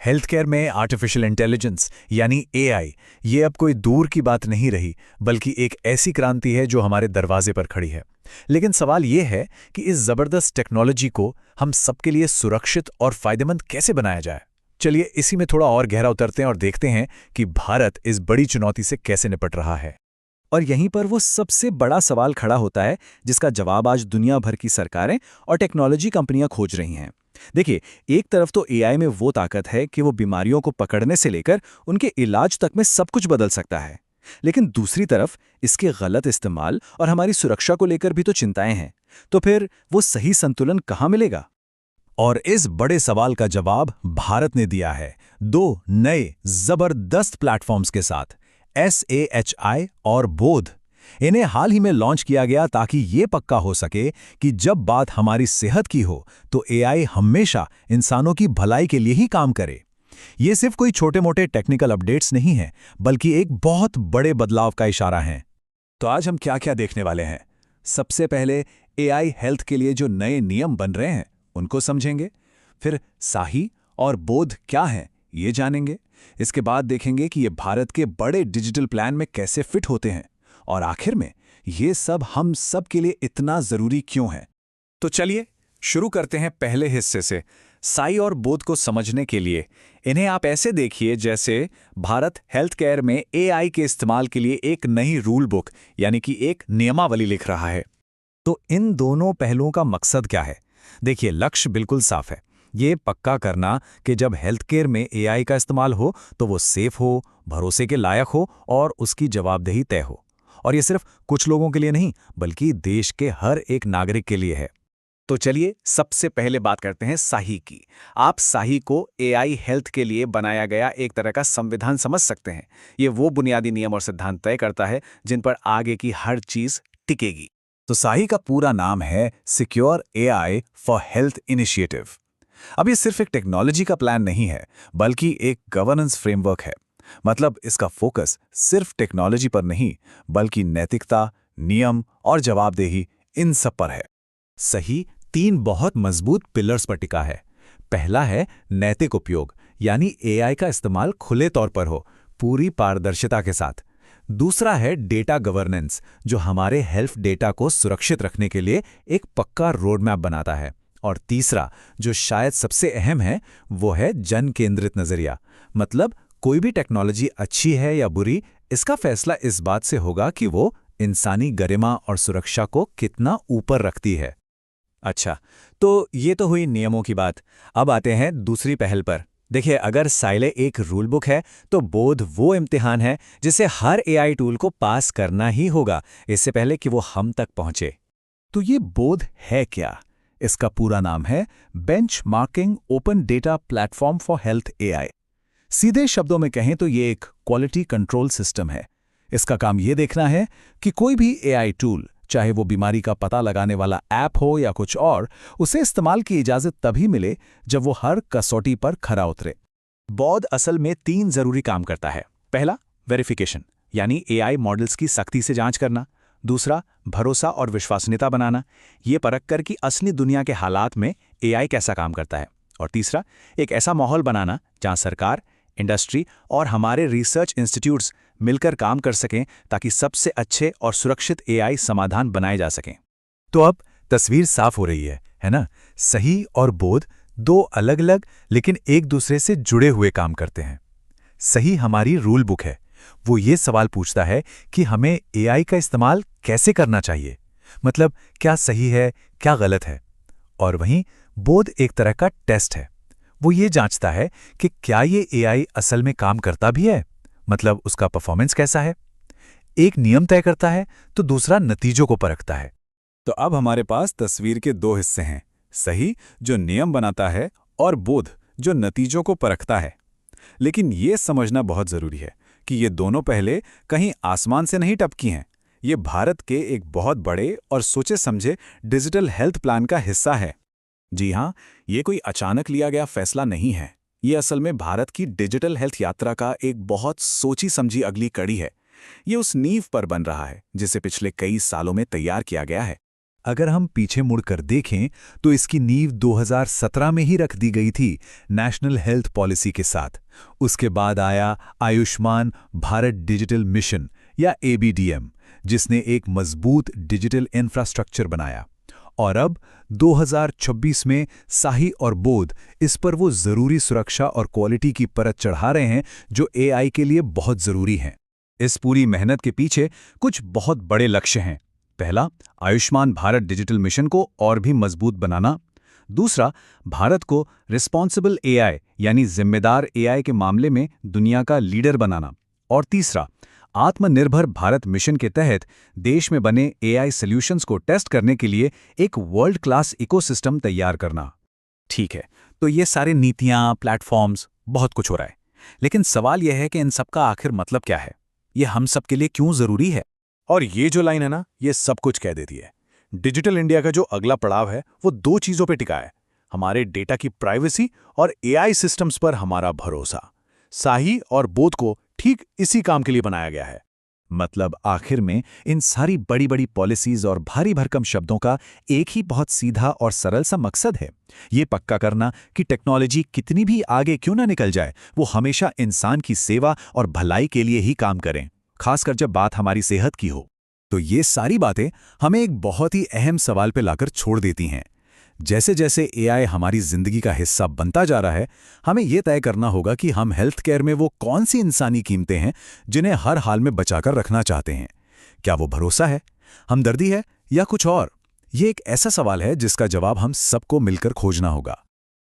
Health care में artificial intelligence यानी AI ये अब कोई दूर की बात नहीं रही, बल्कि एक ऐसी क्रांति है जो हमारे दरवाजे पर खड़ी है। लेकिन सवाल ये है कि इस जबरदस्त टेक्नोलॉजी को हम सबके लिए सुरक्षित और फायदेमंद कैसे बनाया जाए। चलिए इसी में थोड़ा और गहरा उतरते हैं और देखते हैं कि भारत इस बड़ी चुनौती से कैसे निपट रहा है। और यहीं पर वो सबसे बड़ा सवाल खड़ा होता है जिसका जवाब आज दुनिया भर की सरकारें और टेक्नोलॉजी कंपनियां खोज रही हैं। देखिए, एक तरफ तो एआई में वो ताकत है कि वो बीमारियों को पकड़ने से लेकर उनके इलाज तक में सब कुछ बदल सकता है। लेकिन दूसरी तरफ इसके गलत इस्तेमाल और हमारी सुरक्षा को लेकर भी तो चिंताएं हैं। तो फिर वो सही संतुलन कहाँ मिलेगा? और इस बड़े सवाल का जवाब भारत ने दिया है दो नए जबरदस्त प्लेटफॉर्म्स के साथ, SAHI और बोध। इन्हें हाल ही में लॉन्च किया गया ताकि ये पक्का हो सके कि जब बात हमारी सेहत की हो तो एआई हमेशा इंसानों की भलाई के लिए ही काम करे। ये सिर्फ कोई छोटे-मोटे टेक्निकल अपडेट्स नहीं हैं, बल्कि एक बहुत बड़े बदलाव का इशारा है। तो आज हम क्या-क्या देखने वाले हैं? सबसे पहले एआई हेल्थ के लिए जो नए नियम बन रहे हैं उनको समझेंगे। फिर साही और बोध क्या हैं ये जानेंगे। इसके बाद देखेंगे कि ये भारत के बड़े डिजिटल प्लान में कैसे फिट होते हैं। और आखिर में ये सब हम सब के लिए इतना जरूरी क्यों है। तो चलिए शुरू करते हैं पहले हिस्से से। साई और बोध को समझने के लिए इन्हें आप ऐसे देखिए जैसे भारत हेल्थ केयर में एआई के इस्तेमाल के लिए एक नई रूल बुक यानी कि एक नियमावली लिख रहा है। तो इन दोनों पहलुओं का मकसद क्या है? देखिए, लक्ष्य बिल्कुल साफ है। ये पक्का करना कि जब हेल्थ केयर में एआई का इस्तेमाल हो तो वो सेफ हो, भरोसे के लायक हो और उसकी जवाबदेही तय हो। और ये सिर्फ कुछ लोगों के लिए नहीं, बल्कि देश के हर एक नागरिक के लिए है। तो चलिए सबसे पहले बात करते हैं साही की। आप साही को एआई हेल्थ के लिए बनाया गया एक तरह का संविधान समझ सकते हैं। ये वो बुनियादी नियम और सिद्धांत तय करता है जिन पर आगे की हर चीज टिकेगी। तो साही का पूरा नाम है secure AI for health initiative. अब ये सिर्फ एक टेक्नोलॉजी का प्लान नहीं है, बल्कि एक गवर्नेंस फ्रेमवर्क है। मतलब इसका फोकस सिर्फ टेक्नोलॉजी पर नहीं, बल्कि नैतिकता, नियम और जवाबदेही इन सब पर है। सही तीन बहुत मजबूत पिलर्स पर टिका है। पहला है नैतिक उपयोग, यानी एआई का इस्तेमाल खुले तौर पर हो, पूरी पारदर्शिता के साथ। दूसरा है डेटा गवर्नेंस, जो हमारे हेल्थ डेटा को सुरक्षित रखने के लिए एक पक्का रोड मैप बनाता है। और तीसरा, जो शायद सबसे अहम है, वो है जन केंद्रित नजरिया। मतलब कोई भी टेक्नोलॉजी अच्छी है या बुरी, इसका फैसला इस बात से होगा कि वो इंसानी गरिमा और सुरक्षा को कितना ऊपर रखती है। अच्छा, तो ये तो हुई नियमों की बात। अब आते हैं दूसरी पहल पर। देखिए, अगर साइले एक रूल बुक है तो बोध वो इम्तिहान है जिसे हर एआई टूल को पास करना ही होगा इससे पहले कि वो हम तक पहुंचे। तो ये बोध है क्या? इसका पूरा नाम है benchmarking open data platform for health AI. सीधे शब्दों में कहें तो ये एक क्वालिटी कंट्रोल सिस्टम है। इसका काम ये देखना है कि कोई भी एआई टूल, चाहे वो बीमारी का पता लगाने वाला ऐप हो या कुछ और, उसे इस्तेमाल की इजाजत तभी मिले जब वो हर कसौटी पर खरा उतरे। बोध असल में तीन जरूरी काम करता है। पहला, वेरिफिकेशन, यानी एआई मॉडल्स की सख्ती से जांच करना। दूसरा, भरोसा और विश्वसनीयता बनाना, ये परख कर कि असली दुनिया के हालात में एआई कैसा काम करता है। और तीसरा, एक ऐसा माहौल बनाना जहां सरकार, इंडस्ट्री और हमारे रिसर्च इंस्टीट्यूट्स मिलकर काम कर सकें ताकि सबसे अच्छे और सुरक्षित एआई समाधान बनाए जा सकें। तो अब तस्वीर साफ हो रही है ना? सही और बोध दो अलग अलग लेकिन एक दूसरे से जुड़े हुए काम करते हैं। सही हमारी रूल बुक है। वो ये सवाल पूछता है कि हमें एआई का इस्तेमाल कैसे करना चाहिए, मतलब क्या सही है, क्या गलत है। और वहीं बोध एक तरह का टेस्ट है। वो ये जांचता है कि क्या ये एआई असल में काम करता भी है, मतलब उसका परफॉर्मेंस कैसा है। एक नियम तय करता है तो दूसरा नतीजों को परखता है। तो अब हमारे पास तस्वीर के दो हिस्से हैं, सही जो नियम बनाता है और बोध जो नतीजों को परखता है। लेकिन ये समझना बहुत जरूरी है कि ये दोनों पहले कहीं आसमान से नहीं टपकी हैं। ये भारत के एक बहुत बड़े और सोचे समझे डिजिटल हेल्थ प्लान का हिस्सा है। जी हाँ, ये कोई अचानक लिया गया फैसला नहीं है। ये असल में भारत की डिजिटल हेल्थ यात्रा का एक बहुत सोची समझी अगली कड़ी है। ये उस नींव पर बन रहा है जिसे पिछले कई सालों में तैयार किया गया है। अगर हम पीछे मुड़कर देखें तो इसकी नींव 2017 में ही रख दी गई थी नेशनल हेल्थ पॉलिसी के साथ। उसके बाद आया आयुष्मान भारत डिजिटल मिशन या ABDM, जिसने एक मजबूत डिजिटल इंफ्रास्ट्रक्चर बनाया। और अब 2026 में साही और बोध इस पर वो ज़रूरी सुरक्षा और क्वालिटी की परत चढ़ा रहे हैं जो AI के लिए बहुत ज़रूरी हैं। इस पूरी मेहनत के पीछे कुछ बहुत बड़े लक्ष्य हैं। पहला, आयुष्मान भारत डिजिटल मिशन को और भी मजबूत बनाना। दूसरा, भारत को रिस्पॉन्सिबल AI यानी जिम्मेदार AI के मामले में दुनिया का लीडर बनाना। और तीसरा, आत्मनिर्भर भारत मिशन के तहत देश में बने AI सॉल्यूशंस को टेस्ट करने के लिए एक वर्ल्ड क्लास इकोसिस्टम तैयार करना। ठीक है, तो ये सारे नीतियां, प्लेटफॉर्म्स, बहुत कुछ हो रहा है। लेकिन सवाल यह है कि इन सब का आखिर मतलब क्या है? ये हम सब के लिए क्यों जरूरी है? और ये जो लाइन है ना, ये सब कुछ कह देती है। डिजिटल इंडिया का जो अगला पड़ाव है वो दो चीजों पे टिका है: हमारे डेटा की प्राइवेसी और AI सिस्टम्स पर हमारा भरोसा। साही और बोध को ठीक इसी काम के लिए बनाया गया है। मतलब आखिर में इन सारी बड़ी बड़ी पॉलिसीज और भारी भरकम शब्दों का एक ही बहुत सीधा और सरल सा मकसद है, ये पक्का करना कि टेक्नोलॉजी कितनी भी आगे क्यों ना निकल जाए, वो हमेशा इंसान की सेवा और भलाई के लिए ही काम करें, खासकर जब बात हमारी सेहत की हो। तो ये सारी बातें हमें एक बहुत ही अहम सवाल पे लाकर छोड़ देती हैं। जैसे जैसे AI हमारी जिंदगी का हिस्सा बनता जा रहा है, हमें यह तय करना होगा कि हम हेल्थ केयर में वो कौन सी इंसानी कीमतें हैं जिन्हें हर हाल में बचाकर रखना चाहते हैं। क्या वो भरोसा है, हमदर्दी है, या कुछ और? ये एक ऐसा सवाल है जिसका जवाब हम सबको मिलकर खोजना होगा।